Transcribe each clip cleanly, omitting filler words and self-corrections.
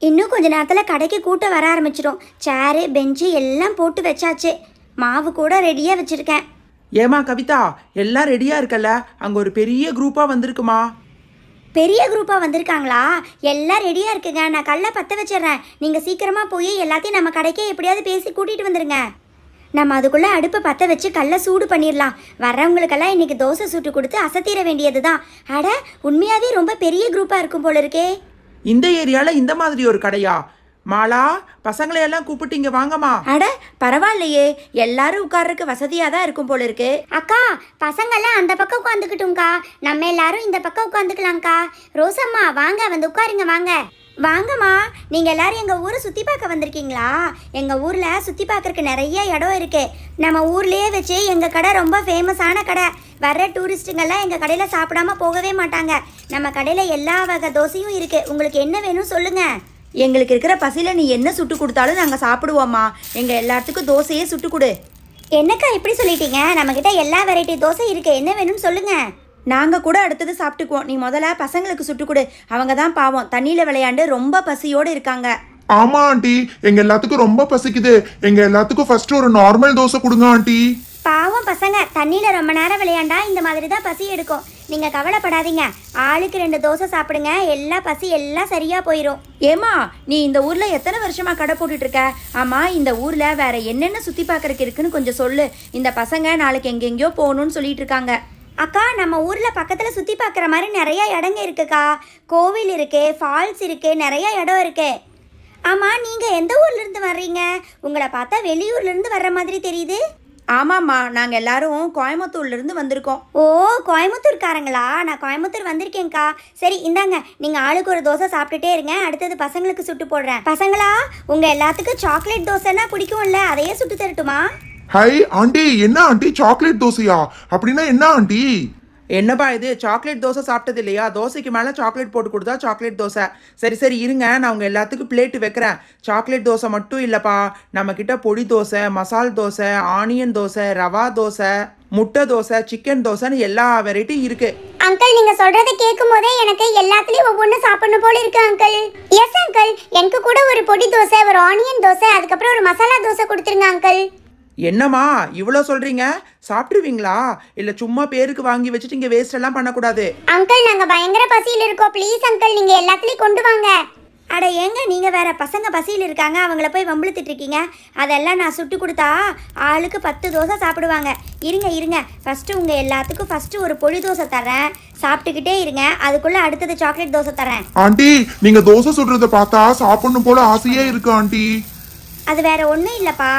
இன்னும் கொஞ்ச நேரத்தில் கடைக்கு கூட்டம் வர ஆரம்பிச்சிடும். சேரு பெஞ்சு எல்லாம் போட்டு வச்சாச்சு. மாவு கூட ரெடியாக வச்சுருக்கேன். ஏமா கவிதா, எல்லாம் ரெடியாக இருக்கல்ல? அங்கே ஒரு பெரிய குரூப்பாக வந்திருக்குமா? பெரிய குரூப்பாக வந்திருக்காங்களா? எல்லாம் ரெடியாக இருக்குங்க. நான் கல்லை பற்ற வச்சிடுறேன். நீங்கள் சீக்கிரமாக போய் எல்லாத்தையும் நம்ம கடைக்கே எப்படியாவது பேசி கூட்டிகிட்டு வந்துடுங்க. நம்ம அதுக்குள்ளே அடுப்பை பற்ற வச்சு கல்லை சூடு பண்ணிடலாம். வர்றவங்களுக்கெல்லாம் இன்றைக்கி தோசை சுட்டு கொடுத்து அசத்திர வேண்டியது தான். அட, உண்மையாகவே ரொம்ப பெரிய குரூப்பாக இருக்கும் போல இருக்கே. இந்த ஏரியாவில் இந்த மாதிரி ஒரு கடையா? மாலா, பசங்களையெல்லாம் கூப்பிட்டு இங்கே வாங்கம்மா. அட பரவாயில்லையே, எல்லாரும் உட்கார்றதுக்கு வசதியாக தான் இருக்கும் போல இருக்கு. அக்கா, பசங்கள்லாம் அந்த பக்கம் உட்காந்துக்கிட்டோங்க்கா. நம்ம எல்லாரும் இந்த பக்கம் உட்காந்துக்கலாம்க்கா. ரோசம்மா வாங்க, வந்து உட்காருங்க. வாங்க வாங்கம்மா. நீங்கள் எல்லாரும் எங்கள் ஊரை சுற்றி பார்க்க வந்திருக்கீங்களா? எங்கள் ஊரில் சுற்றி பார்க்குறக்கு நிறைய இடம் இருக்குது. நம்ம ஊர்லேயே வச்சு எங்கள் கடை ரொம்ப ஃபேமஸான கடை. வர்ற டூரிஸ்ட்டுங்கெல்லாம் எங்கள் கடையில் சாப்பிடாம போகவே மாட்டாங்க. நம்ம கடையில் எல்லா வகை தோசையும் இருக்குது. உங்களுக்கு என்ன வேணும் சொல்லுங்கள். எங்களுக்கு இருக்கிற பசியில் நீ என்ன சுட்டு கொடுத்தாலும் நாங்கள் சாப்பிடுவோம்மா. எங்கள் எல்லாத்துக்கும் தோசையே சுட்டு கொடு. என்னக்கா இப்படி சொல்லிட்டீங்க? நம்மக்கிட்ட எல்லா வெரைட்டி தோசை இருக்குது. என்ன வேணும்னு சொல்லுங்கள். நாங்கள் கூட அடுத்தது சாப்பிட்டுக்குவோம். நீ முதல்ல பசங்களுக்கு சுட்டு கொடு. அவங்க தான் பாவம் தண்ணியில் விளையாண்டு ரொம்ப பசியோடு இருக்காங்க. ஆமா ஆண்டி, எங்க எல்லாத்துக்கும் ரொம்ப பசிக்குது. எங்க எல்லாத்துக்கும் ஃபர்ஸ்ட் ஒரு நார்மல் தோசை கொடுங்க ஆண்டி. பாவம் பசங்க தண்ணியில் ரொம்ப நேரம் விளையாண்டா இந்த மாதிரி தான் பசி எடுக்கும். நீங்கள் கவலைப்படாதீங்க. ஆளுக்கு 2 தோசை சாப்பிடுங்க. எல்லா பசி எல்லாம் சரியாக போயிடும். ஏமா, நீ இந்த ஊரில் எத்தனை வருஷமாக கடை போட்டுட்டு இருக்க? ஆமாம், இந்த ஊரில் வேற என்னென்ன சுற்றி பார்க்கறதுக்கு இருக்குன்னு கொஞ்சம் சொல்லு. இந்த பசங்க நாளைக்கு எங்கெங்கேயோ போகணும்னு சொல்லிட்டு இருக்காங்க. அக்கா, நம்ம ஊரில் பக்கத்தில் சுற்றி பார்க்குற மாதிரி நிறைய இடங்க இருக்குக்கா. கோவில் இருக்குது, ஃபால்ஸ் இருக்குது, நிறைய இடம் இருக்குது. ஆமாம், நீங்கள் எந்த ஊர்லேருந்து வர்றீங்க? உங்களை பார்த்தா வெளியூர்லேருந்து வர்ற மாதிரி தெரியுது. ஆமாம்மா, நாங்கள் எல்லாரும் கோயம்புத்தூர்லேருந்து வந்திருக்கோம். ஓ, கோயம்புத்தூர்காரங்களா? நான் கோயம்புத்தூர் வந்திருக்கேங்க்கா. சரி இந்தாங்க, நீங்கள் ஆளுக்கு ஒரு தோசை சாப்பிட்டுட்டே இருங்க. அடுத்தது பசங்களுக்கு சுட்டு போடுறேன். பசங்களா, உங்கள் எல்லாத்துக்கும் சாக்லேட் தோசைன்னா பிடிக்கும்ல, அதையே சுட்டு தரட்டுமா? ஹை ஆண்டி, என்ன ஆண்டி சாக்லேட் தோசையா? அப்படின்னா என்ன ஆண்டி? என்னப்பா இது, சாக்லேட் தோசை சாப்பிட்டது இல்லையா? தோசைக்கு மேலே சாக்லேட் போட்டு கொடுத்தா சாக்லேட் தோசை. சரி சரி இருங்க, நான் உங்கள் எல்லாத்துக்கும் பிளேட்டு வைக்கிறேன். சாக்லேட் தோசை மட்டும் இல்லைப்பா, நம்மக்கிட்ட பொடி தோசை, மசால் தோசை, ஆனியன் தோசை, ரவா தோசை, முட்டை தோசை, சிக்கன் தோசைன்னு எல்லா வெரைட்டியும் இருக்குது. அங்கிள், நீங்கள் சொல்கிறத கேட்கும் போதே எனக்கு எல்லாத்துலேயும் ஒவ்வொன்று சாப்பிடணும் போல இருக்கு அங்கிள். எஸ் அங்கிள், எனக்கு கூட ஒரு பொடி தோசை, ஒரு ஆனியன் தோசை, அதுக்கப்புறம் ஒரு மசாலா தோசை கொடுத்துருங்க அங்கிள். என்னம்மா இவ்வளோ சொல்கிறீங்க? சாப்பிட்ருவீங்களா? இல்லை சும்மா பேருக்கு வாங்கி வச்சுட்டு இங்கே வேஸ்ட் எல்லாம் பண்ணக்கூடாது. அங்கிள், நாங்கள் பயங்கர பசியில் இருக்கோம். ப்ளீஸ் அங்கிள், நீங்கள் எல்லாத்துலேயும் கொண்டு வாங்க. அட ஏங்க, நீங்கள் வேற பசங்க பசியில் இருக்காங்க, அவங்கள போய் வம்பிழுத்துட்டு இருக்கீங்க. அதெல்லாம் நான் சுட்டு கொடுத்தா ஆளுக்கு 10 தோசை சாப்பிடுவாங்க. இருங்க இருங்க, ஃபஸ்ட்டு உங்கள் எல்லாத்துக்கும் ஃபஸ்ட்டு ஒரு பொடி தோசை தரேன். சாப்பிட்டுக்கிட்டே இருங்க, அதுக்குள்ளே அடுத்தது சாக்லேட் தோசை தரேன். ஆண்டி, நீங்க தோசை சுடுறத பார்த்தா சாப்பிடணும் போல ஆசையே இருக்கு ஆண்டி. அது வேற ஒன்றும் இல்லைப்பா,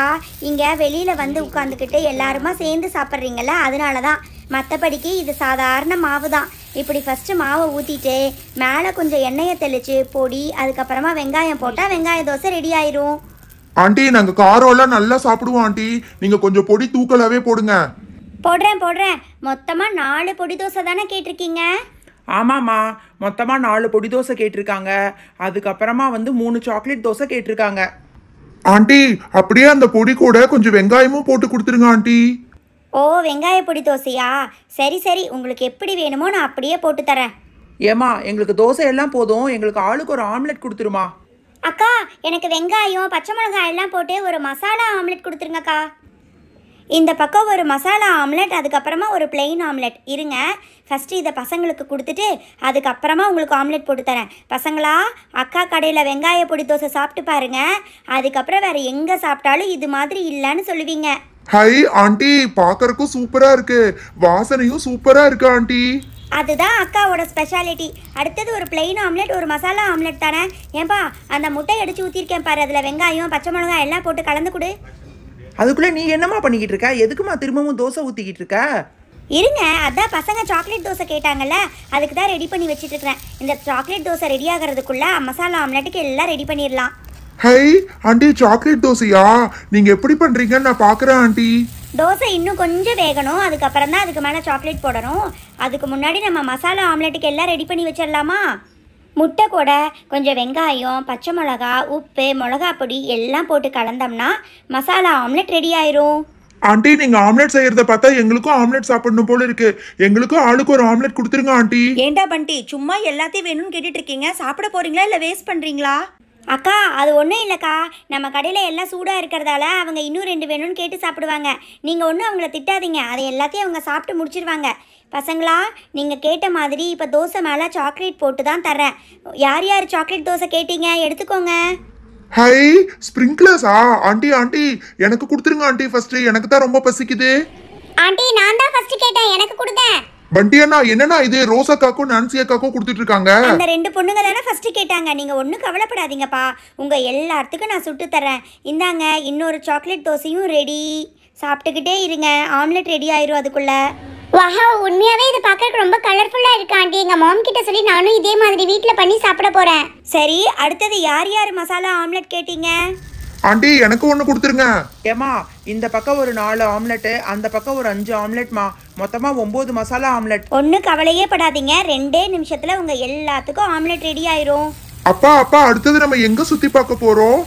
இங்கே வெளியில் வந்து உட்காந்துக்கிட்டு எல்லாருமா சேர்ந்து சாப்பிட்றீங்கள, அதனால தான். மற்றபடிக்கு இது சாதாரண மாவு தான். இப்படி ஃபஸ்ட்டு மாவை ஊற்றிட்டு மேலே கொஞ்சம் எண்ணெயை தெளித்து பொடி, அதுக்கப்புறமா வெங்காயம் போட்டால் வெங்காய தோசை ரெடி ஆயிரும். ஆண்டி, நாங்க காரம் எல்லாம் நல்லா சாப்பிடுவோம் ஆண்டி. நீங்க கொஞ்சம் பொடி தூக்கலாவே போடுங்க. போடுறேன். மொத்தமாக 4 பொடி தோசை தானே கேட்டிருக்கீங்க? ஆமாம்மா, மொத்தமாக 4 பொடி தோசை கேட்டிருக்காங்க. அதுக்கப்புறமா வந்து 3 சாக்லேட் தோசை கேட்டிருக்காங்க. ஆண்டி, அப்படியே அந்த பொடி கூட கொஞ்சம் வெங்காயமும் போட்டு கொடுத்துருங்க ஆண்டி. ஓ, வெங்காய பொடி தோசையா? சரி சரி, உங்களுக்கு எப்படி வேணுமோ நான் அப்படியே போட்டு தரேன். ஏம்மா, எங்களுக்கு தோசை எல்லாம் போதும், எங்களுக்கு ஆளுக்கு ஒரு ஆம்லெட் கொடுத்துருமா. அக்கா, எனக்கு வெங்காயம் பச்சை மிளகாய் எல்லாம் போட்டு ஒரு மசாலா ஆம்லெட் கொடுத்துருங்கக்கா. இந்த பக்கம் ஒரு மசாலா ஆம்லெட், அதுக்கப்புறமா ஒரு பிளெயின் ஆம்லெட். இருங்க, ஃபஸ்ட்டு இதை பசங்களுக்கு கொடுத்துட்டு அதுக்கப்புறமா உங்களுக்கு ஆம்லெட் போட்டு தரேன். பசங்களா, அக்கா கடையில் வெங்காய பொடி தோசை சாப்பிட்டு பாருங்க. அதுக்கப்புறம் வேறு எங்கே சாப்பிட்டாலும் இது மாதிரி இல்லைன்னு சொல்லுவீங்க. ஹை ஆண்டி, பார்க்கறதுக்கும் சூப்பரா இருக்கு, வாசனையும் சூப்பரா இருக்கு ஆண்டி. அதுதான் அக்காவோட ஸ்பெஷாலிட்டி. அடுத்தது ஒரு பிளெயின் ஆம்லெட், ஒரு மசாலா ஆம்லெட் தானே. ஏன்பா, அந்த முட்டை அடித்து ஊற்றிருக்கேன் பாரு, அதில் வெங்காயம் பச்சை மிளகாய் எல்லாம் போட்டு கலந்து கொடு. அதுக்குள்ளே நீ என்னம்மா பண்ணிக்கிட்டு இருக்க? எதுக்குமா திரும்பவும் தோசை ஊற்றிக்கிட்டு இருக்க? இருங்க, அதான் பசங்க சாக்லேட் தோசை கேட்டாங்கல்ல, அதுக்கு தான் ரெடி பண்ணி வச்சுட்டு இருக்கிறேன். இந்த சாக்லேட் தோசை ரெடி ஆகிறதுக்குள்ள மசாலா ஆம்லெட்டுக்கு எல்லாம் ரெடி பண்ணிடலாம். ஹை ஆண்டி, சாக்லேட் தோசையா? நீங்க எப்படி பண்றீங்கன்னு நான் பாக்குறேன் ஆண்டி. தோசை இன்னும் கொஞ்சம் வேகணும், அதுக்கப்புறம் தான் அதுக்கு மேலே சாக்லேட் போடணும். அதுக்கு முன்னாடி நம்ம மசாலா ஆம்லெட்டுக்கு எல்லாம் ரெடி பண்ணி வச்சிடலாமா? முட்டை கூட கொஞ்சம் வெங்காயம், பச்சை மிளகா, உப்பு, மிளகா பொடி எல்லாம் போட்டு கலந்தோம்னா மசாலா ஆம்லெட் ரெடி ஆயிரும். ஆண்டி, நீங்க ஆம்லெட் செய்யறத பார்த்தா எங்களுக்கும் ஆம்லெட் சாப்பிடணும் போல இருக்கு. எங்களுக்கும் ஆளுக்கு ஒரு ஆம்லெட் கொடுத்துருங்க ஆண்டி. ஏண்டா பண்டி, சும்மா எல்லாத்தையும் வேணும்னு கேட்டுட்டு இருக்கீங்க? சாப்பிட போறீங்களா இல்லை வேஸ்ட் பண்றீங்களா? அக்கா அது ஒன்றும் இல்லைக்கா, நம்ம கடையில் எல்லாம் சூடாக இருக்கிறதால அவங்க இன்னும் 2 வேணும்னு கேட்டு சாப்பிடுவாங்க. நீங்கள் ஒன்றும் அவங்கள திட்டாதீங்க, அதை எல்லாத்தையும் அவங்க சாப்பிட்டு முடிச்சிருவாங்க. பசங்களா, நீங்கள் கேட்ட மாதிரி இப்போ தோசை மேலே சாக்லேட் போட்டு தான் தரேன். யார் யார் சாக்லேட் தோசை கேட்டீங்க எடுத்துக்கோங்க. ஹை ஸ்ப்ரிங்க்லர்ஸா? ஆண்டி ஆண்டி எனக்கு கொடுத்துருங்க ஆண்டி, ஃபர்ஸ்ட் எனக்கு தான் ரொம்ப பசிக்குது. ஆண்டி நான் தான் ஃபர்ஸ்ட் கேட்டேன், எனக்கு கொடுங்க. பண்டி அண்ணா என்னன்னா இது ரோசாக்காக்கும் நான்சி அக்காக்கும் கொடுத்துட்டு இருக்காங்க. அந்த 2 பொண்ணுங்க தானே ஃபர்ஸ்ட் கேட்டாங்க. நீங்கள் ஒன்றும் கவலைப்படாதீங்கப்பா, உங்கள் எல்லாத்துக்கும் நான் சுட்டு தரேன். இந்தாங்க இன்னொரு சாக்லேட் தோசையும் ரெடி. சாப்பிட்டுக்கிட்டே இருங்க, ஆம்லெட் ரெடி ஆயிரும் அதுக்குள்ளே. வாஹா, உண்மையாவே இது பார்க்கறதுக்கு ரொம்ப கலர்ஃபுல்லா இருக்கு ஆண்டி. எங்க மாம் கிட்ட சொல்லி நானும் இதே மாதிரி வீட்ல பண்ணி சாப்பிட போறேன். சரி, அடுத்தது யார் யார் மசாலா ஆம்லெட் கேட்டீங்க? ஆண்டி எனக்கு ஒன்று கொடுத்துருங்க. ஏமா இந்த பக்கம் ஒரு 4 ஆம்லெட்டு, அந்த பக்கம் ஒரு 5 ஆம்லெட்மா, மொத்தமாக 9 மசாலா ஆம்லெட். ஒன்றும் கவலையே படாதீங்க, 2 நிமிஷத்தில் உங்கள் எல்லாத்துக்கும் ஆம்லெட் ரெடி ஆயிரும். அப்பா அப்பா அடுத்தது நம்ம எங்க சுத்தி பார்க்க போறோம்?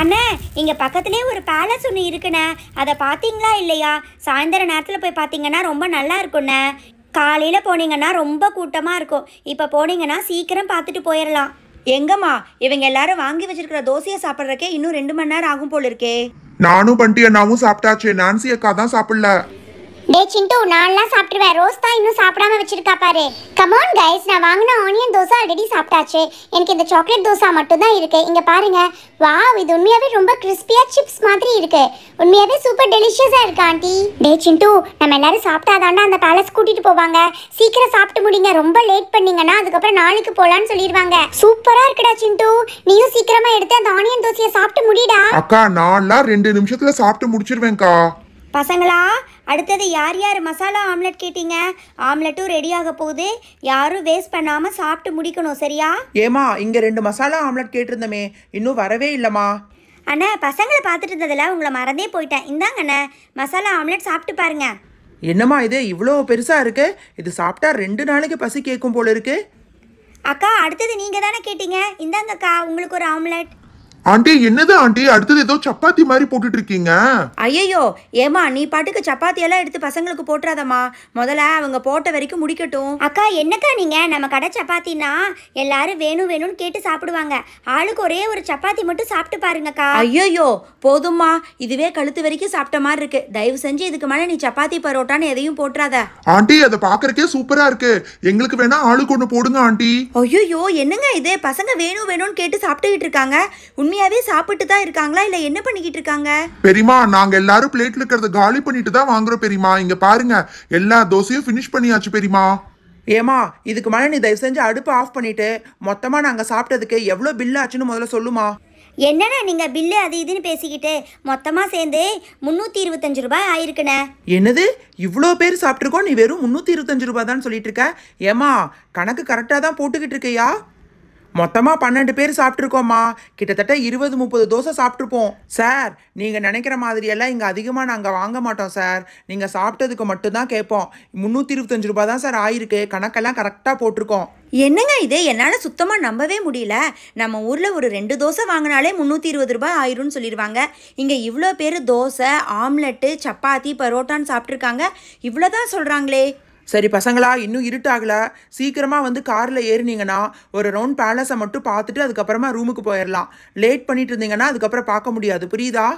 அண்ணா, இங்கே பக்கத்துலேயே ஒரு பேலஸ் ஒன்று இருக்குண்ணே, அதை பார்த்தீங்களா இல்லையா? சாயந்தர நேரத்தில் போய் பார்த்தீங்கன்னா ரொம்ப நல்லா இருக்குண்ணே. காலையில் போனீங்கன்னா ரொம்ப கூட்டமாக இருக்கும், இப்போ போனீங்கன்னா சீக்கிரம் பார்த்துட்டு போயிடலாம். எங்கம்மா இவங்க எல்லாரும் வாங்கி வச்சிருக்கிற தோசையை சாப்பிட்றக்கே இன்னும் 2 மணி நேரம் ஆகும் போல இருக்கே. நானும் பண்டி அண்ணாவும் சாப்பிட்டாச்சு, நான்சி அக்கா தான் சாப்பிடல. டே சிண்டு, நான்லாம் சாப்பிட்டுருவேன். ரோஸ் தான் இன்னும் சாப்பிடாம வச்சிருக்கா பாரு. கமான் கைஸ், நான் வாங்கின ஆனியன் தோசை ஆல்ரெடி சாப்பிட்டாச்சு. எனக்கு இந்த சாக்லேட் தோசை மட்டும் தான் இருக்கு. இங்க பாருங்க, வாவ், இது உண்மையாவே ரொம்ப கிறிஸ்பியா சிப்ஸ் மாதிரி இருக்கு. உண்மையாவே சூப்பர் டெலிஷியஸா இருக்கு ஆண்டி. டே சிண்டு, நம்ம எல்லாரும் சாப்பிட்டாதாண்டா அந்த பேலஸ் கூட்டிட்டு போவாங்க. சீக்கிரம் சாப்பிட்டு முடிங்க, ரொம்ப லேட் பண்ணீங்கன்னா அதுக்கப்புறம் நாளைக்கு போலான்னு சொல்லிடுவாங்க. சூப்பரா இருக்குடா சிண்டு, நீயும் சீக்கிரமா எடுத்து அந்த ஆனியன் தோசையை சாப்பிட்டு முடிடா. அக்கா நான்லாம் 2 நிமிஷத்துல சாப்பிட்டு முடிச்சிருவேன்க்கா. பசங்களா, அடுத்தது யார் யார் மசாலா ஆம்லெட் கேட்டீங்க? ஆம்லெட்டும் ரெடி ஆக போகுது, யாரும் வேஸ்ட் பண்ணாமல் சாப்பிட்டு முடிக்கணும், சரியா? ஏமா இங்கே 2 மசாலா ஆம்லெட் கேட்டிருந்தமே, இன்னும் வரவே இல்லைம்மா. அண்ணா, பசங்களை பார்த்துட்டு இருந்ததில் உங்களை மறந்தே போயிட்டேன். இந்தாங்கண்ணே மசாலா ஆம்லெட் சாப்பிட்டு பாருங்க. என்னம்மா இது இவ்வளோ பெருசாக இருக்கு? இது சாப்பிட்டா 2 நாளைக்கு பசி கேட்கும் போல இருக்கு. அக்கா, அடுத்தது நீங்கள் தானே கேட்டீங்க, இந்தாங்கக்கா உங்களுக்கு ஒரு ஆம்லெட். ஆண்டி என்னது ஆண்டி, அடுத்தது ஏதோ சப்பாத்தி மாதிரி போட்டுட்டு இருக்கீங்க. ஐயோ ஏமா நீ பாட்டுக்கு சப்பாத்தியெல்லாம் எடுத்து பசங்களுக்கு போட்டுறாதம்மா, முதல்ல அவங்க போட்ட வரைக்கும் முடிக்கட்டும். அக்கா, என்னக்கா நீங்கள், நம்ம கடை சப்பாத்தினா எல்லாரும் வேணும் வேணும்னு கேட்டு சாப்பிடுவாங்க. ஆளுக்கு ஒரே ஒரு சப்பாத்தி மட்டும் சாப்பிட்டு பாருங்கக்கா. ஐயோ போதும்மா, இதுவே கழுத்து வரைக்கும் சாப்பிட்ட மாதிரி இருக்கு. தயவு செஞ்சு இதுக்கு மேலே நீ சப்பாத்தி பரோட்டான்னு எதையும் போட்டுறாத. ஆண்டி அதை பாக்குறக்கே சூப்பரா இருக்கு, எங்களுக்கு வேணா ஆளுக்கு ஒன்று போடுங்க ஆண்டி. ஐயோ என்னங்க இது, பசங்க வேணும் வேணும்னு கேட்டு சாப்பிட்டுக்கிட்டு இருக்காங்க. உண்மையாவே சாப்பிட்டு தான் இருக்காங்களா இல்ல என்ன பண்ணிக்கிட்டு இருக்காங்க? பெரியமா, நாங்க எல்லாரும் பிளேட்ல இருக்கிறத காலி பண்ணிட்டு தான் வாங்குறோம் பெரியமா. இங்க பாருங்க, எல்லா தோசையும் ஃபினிஷ் பண்ணியாச்சு பெரியமா. ஏமா இதுக்கு மேலே நீ தயவு செஞ்சு அடுப்பு ஆஃப் பண்ணிட்டு மொத்தமாக நாங்கள் சாப்பிட்டதுக்கு எவ்வளோ பில் ஆச்சுன்னு முதல்ல சொல்லுமா. என்னண்ணா நீங்கள் பில்லு அது இதுன்னு பேசிக்கிட்டு மொத்தமாக சேர்ந்து 325 ரூபாய் ஆயிருக்குண்ணே. என்னது இவ்வளோ பேர் சாப்பிட்ருக்கோம், நீ வெறும் 325 ரூபாய் தான் சொல்லிட்டு இருக்க? ஏமா கணக்கு கரெக்டாக தான் போட்டுக்கிட்டு இருக்கையா? மொத்தமாக 12 பேர் சாப்பிட்ருக்கோம்மா, கிட்டத்தட்ட 20-30 தோசை சாப்பிட்ருப்போம். சார் நீங்கள் நினைக்கிற மாதிரியெல்லாம் இங்கே அதிகமாக நாங்கள் வாங்க மாட்டோம் சார், நீங்கள் சாப்பிட்டதுக்கு மட்டும்தான் கேட்போம். 325 ரூபாய் தான் சார் ஆயிருக்கு, கணக்கெல்லாம் கரெக்டாக போட்டிருக்கோம். என்னங்க இது, என்னால் சுத்தமாக நம்பவே முடியல. நம்ம ஊரில் ஒரு 2 தோசை வாங்கினாலே 320 ரூபாய் ஆயிரும்னு சொல்லிடுவாங்க. இங்கே இவ்வளோ பேர் தோசை, ஆம்லெட்டு, சப்பாத்தி, பரோட்டான்னு சாப்பிட்ருக்காங்க, இவ்வளோதான் சொல்கிறாங்களே. சரி பசங்களா, இன்னும் இருட்டாகல, சீக்கிரமாக வந்து காரில் ஏறினீங்கன்னா ஒரு ரவுண்ட் பேலஸை மட்டும் பார்த்துட்டு அதுக்கப்புறமா ரூமுக்கு போயிடலாம். லேட் பண்ணிட்டு இருந்தீங்கன்னா அதுக்கப்புறம் பார்க்க முடியாது, புரியுதா?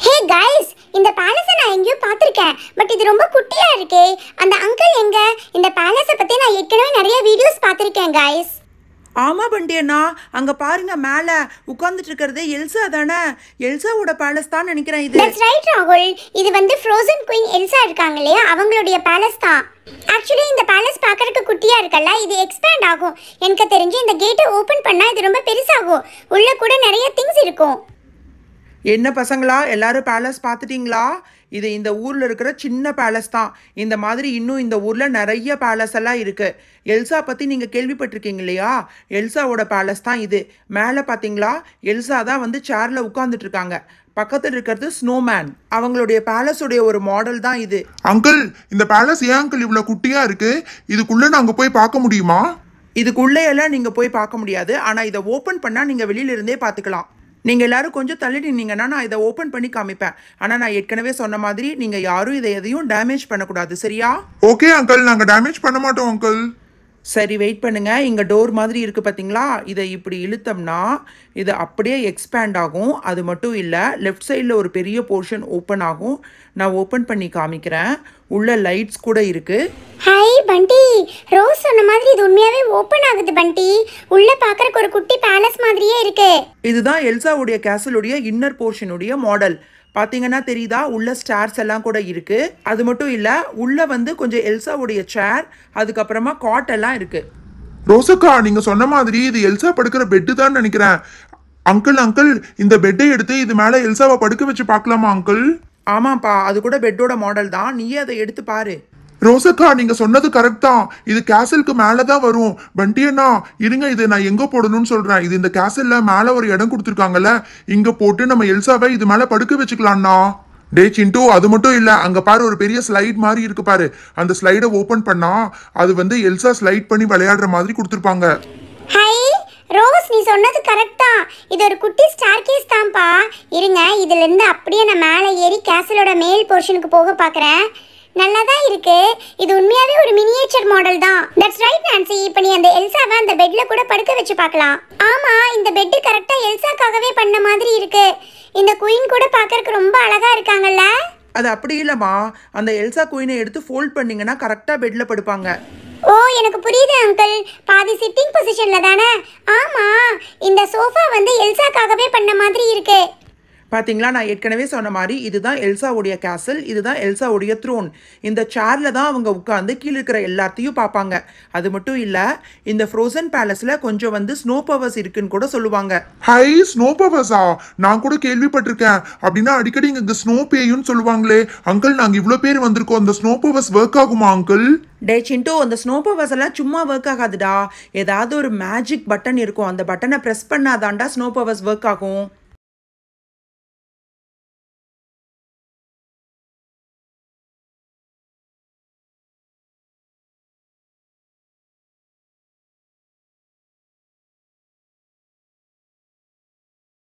ஹே கைஸ், இந்த பேலஸை நான் எங்கேயோ பார்த்துருக்கேன், பட் இது ரொம்ப குட்டியா இருக்கே. அந்த அங்கிள் எங்க? இந்த பேலஸை பத்தி நான் ஏற்கனவே நிறைய வீடியோஸ் பார்த்துருக்கேன் கைஸ். ஆமாம் பண்டியண்ணா, அங்கே பாருங்க மேலே உட்காந்துட்டு இருக்கிறது எல்சா தானே? எல்சாவோட பேலஸ் தான் நினைக்கிறேன் இது. தட்ஸ் ரைட் ராகுல், இது வந்து ஃப்ரோசன் குயின் எல்சா இருக்காங்க இல்லையா, அவங்களுடைய பேலஸ் தான். ஆக்சுவலி இந்த பேலஸ் பார்க்கறதுக்கு குட்டியா இருக்கல்ல, இது எக்ஸ்பேண்ட் ஆகும். எனக்கு தெரிஞ்சு இந்த கேட்டை ஓப்பன் பண்ணா இது ரொம்ப பெருசாகும், உள்ள கூட நிறைய திங்ஸ் இருக்கும். என்ன பசங்களா எல்லாரும் பேலஸ் பார்த்துட்டிங்களா? இது இந்த ஊரில் இருக்கிற சின்ன பேலஸ் தான். இந்த மாதிரி இன்னும் இந்த ஊரில் நிறைய பேலஸ் எல்லாம் இருக்குது. எல்சா பற்றி நீங்கள் கேள்விப்பட்டிருக்கீங்க இல்லையா? எல்சாவோட பேலஸ் தான் இது. மேலே பார்த்தீங்களா, எல்சா தான் வந்து சேரில் உட்காந்துட்டு இருக்காங்க. பக்கத்தில் இருக்கிறது ஸ்னோமேன், அவங்களுடைய பேலஸுடைய ஒரு மாடல் தான் இது. அங்கிள், இந்த பேலஸ் ஏன் அங்கிள் இவ்வளவு குட்டியா இருக்கு? இதுக்குள்ள நாங்க போய் பார்க்க முடியுமா? இதுக்குள்ளே எல்லாம் நீங்கள் போய் பார்க்க முடியாது, ஆனால் இதை ஓப்பன் பண்ணால் நீங்கள் வெளியிலிருந்தே பார்த்துக்கலாம். நீங்கள் எல்லாரும் கொஞ்சம் தள்ளி நின்னீங்கன்னா நான் இதை ஓப்பன் பண்ணி காமிப்பேன். ஆனால் நான் ஏற்கனவே சொன்ன மாதிரி நீங்கள் யாரும் இதை எதையும் டேமேஜ் பண்ணக்கூடாது, சரியா? ஓகே அங்கிள், நாங்க டேமேஜ் பண்ண மாட்டோம் அங்கிள். சரி வெயிட் பண்ணுங்க. இங்கே டோர் மாதிரி இருக்குது பார்த்தீங்களா? இதை இப்படி இழுத்தோம்னா இது அப்படியே எக்ஸ்பேண்ட் ஆகும். அது மட்டும் இல்லை, லெஃப்ட் சைடில் ஒரு பெரிய போர்ஷன் ஓப்பன் ஆகும். நான் ஓப்பன் பண்ணி காமிக்கிறேன். உள்ள லைட்ஸ் கூட இருக்குது. ஹை பண்டி, ரோஸ் சொன்ன மாதிரி இது உண்மையாவே ஓப்பன் ஆகுது பண்டி. உள்ள பார்க்கறதுக்கு ஒரு குட்டி பேலஸ் மாதிரியே இருக்கு. இதுதான் எல்சாவுடைய கேசலுடைய இன்னர் போர்ஷனுடைய மாடல். பார்த்தீங்கன்னா தெரியுதா? உள்ள ஸ்டார்ஸ் எல்லாம் கூட இருக்கு. அது மட்டும் இல்லை, உள்ள வந்து கொஞ்சம் எல்சாவுடைய சேர், அதுக்கப்புறமா காட் எல்லாம் இருக்கு. ரோசக்கா, நீங்க சொன்ன மாதிரி இது எல்சா படுக்கிற பெட்டு தான் நினைக்கிறேன். அங்கிள், இந்த பெட்டை எடுத்து இது மேல எல்சாவை படுக்க வச்சு பார்க்கலாமா அங்கிள்? ஆமாப்பா, அது கூட பெட்டோட மாடல் தான். நீயே அதை எடுத்து பாரு. ரோசக்கா, நீங்க சொன்னது கரெக்ட் தான். இது கேசலுக்கு மேலதான் வரும். பண்டி அண்ணா இருங்க, இது நான் எங்க போடணும்னு சொல்றேன். இது இந்த கேசல்ல மேல ஒரு இடம் கொடுத்துருக்காங்கல்ல, இங்க போட்டு நம்ம எல்சாவை இது மேல படுக்க வச்சுக்கலாம்ண்ணா. டே சிண்டு, அது மட்டும் இல்ல, அங்க பாரு ஒரு பெரிய ஸ்லைட் மாதிரி இருக்கு பாரு. அந்த ஸ்லைடை ஓபன் பண்ணா அது வந்து எல்சா ஸ்லைட் பண்ணி விளையாடுற மாதிரி கொடுத்துருப்பாங்க. ஹை ரோஸ், நீ சொன்னது கரெக்ட் தான். இது ஒரு குட்டி ஸ்டார் கேஸ் தான்ப்பா. இருங்க, இதுல இருந்து அப்படியே நான் மேலே ஏறி கேசலோட மேல் போர்ஷனுக்கு போக பார்க்குறேன். நல்லா தான் இருக்கு. இது உண்மையாவே ஒரு மினியேச்சர் மாடல் தான். That's right Nancy. இப்போ நீ அந்த எல்சாவை அந்த பெட்ல கூட படுக்க வச்சு பார்க்கலாம். ஆமா, இந்த பெட் கரெக்டா எல்சாக்காகவே பண்ண மாதிரி இருக்கு. இந்த குயின் கூட பார்க்கறதுக்கு ரொம்ப அழகா இருக்காங்கல்ல. அது அப்படி இல்லைம்மா, அந்த எல்சா குயினை எடுத்து ஃபோல்ட் பண்ணீங்கன்னா கரெக்டாக பெட்டில் படுப்பாங்க. ஓ, எனக்கு புரியுது அங்கிள். பாதி சிட்டிங் பொசிஷன்ல தானே. ஆமா, இந்த சோஃபா வந்து எல்சாக்காகவே பண்ண மாதிரி இருக்கு. பார்த்தீங்களா, நான் ஏற்கனவே சொன்ன மாதிரி இதுதான் எல்சாவுடைய கேசல், இதுதான் எல்சாவுடைய த்ரோன். இந்த சேர்ல தான் அவங்க உட்காந்து கீழே இருக்கிற எல்லாத்தையும் பார்ப்பாங்க. அது மட்டும் இல்லை, இந்த ஃப்ரோசன் பேலஸில் கொஞ்சம் வந்து ஸ்னோ பவர்ஸ் இருக்குன்னு கூட சொல்லுவாங்க. ஹை, ஸ்னோ பவர்ஸா? நான் கூட கேள்விப்பட்டிருக்கேன். அப்படின்னா அடிக்கடி இங்க ஸ்னோ பேயுன்னு சொல்லுவாங்களே அங்கிள். நாங்க இவ்வளோ பேர் வந்திருக்கோம். அந்த ஸ்னோ பவர்ஸ் ஒர்க் ஆகுமா அங்கிள்? டே சிண்டு, அந்த ஸ்னோ பவர்ஸ் எல்லாம் சும்மா ஒர்க் ஆகாதுடா. ஏதாவது ஒரு மேஜிக் பட்டன் இருக்கும். அந்த பட்டனை ப்ரெஸ் பண்ணாதாண்டா ஸ்னோ பவர்ஸ் ஒர்க் ஆகும்.